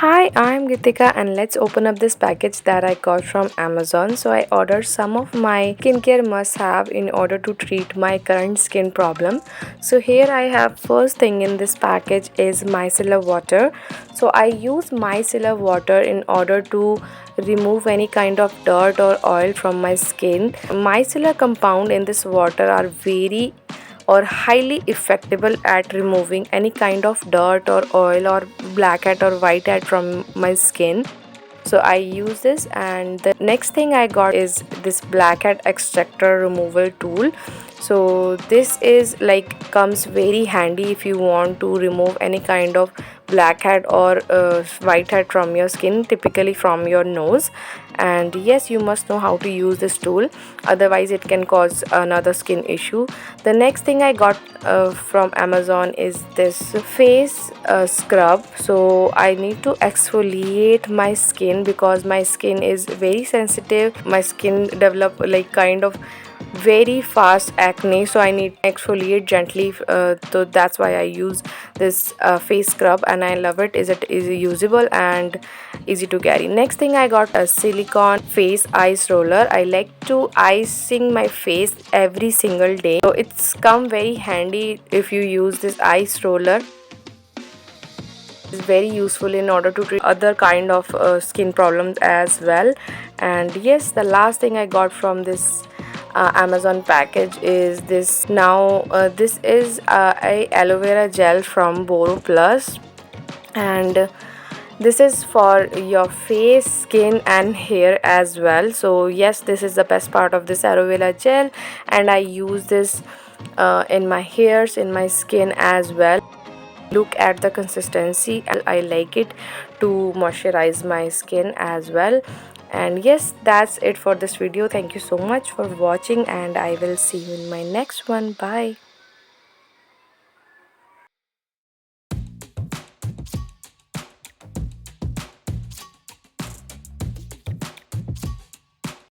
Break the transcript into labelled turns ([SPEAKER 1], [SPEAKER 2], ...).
[SPEAKER 1] Hi, I'm Geetika and let's open up this package that I got from Amazon. So I ordered some of my skincare must have in order to treat my current skin problem. So here I have first thing in this package is micellar water. So I use micellar water in order to remove any kind of dirt or oil from my skin. Micellar compound in this water are very or highly effective at removing any kind of dirt or oil or blackhead or whitehead from my skin. So I use this, and the next thing I got is this blackhead extractor removal tool. So this is like comes very handy if you want to remove any kind of blackhead or whitehead from your skin, typically from your nose. And yes, you must know how to use this tool, otherwise it can cause another skin issue. The next thing I got from Amazon is this face scrub. So I need to exfoliate my skin because my skin is very sensitive. My skin develop like kind of very fast acne, so I need to exfoliate gently. So that's why I use this face scrub, and I love it. It is usable and easy to carry. Next thing I got a silicone face ice roller. I like to icing my face every single day, so it's come very handy if you use this ice roller. Is very useful in order to treat other kind of skin problems as well. And yes, the last thing I got from this Amazon package is this. Now this is a aloe vera gel from Boro Plus, and this is for your face, skin and hair as well. So yes, this is the best part of this aloe vera gel, and I use this in my hairs, in my skin as well. Look at the consistency, I like it to moisturize my skin as well. And yes, that's it for this video. Thank you so much for watching, and I will see you in my next one. Bye.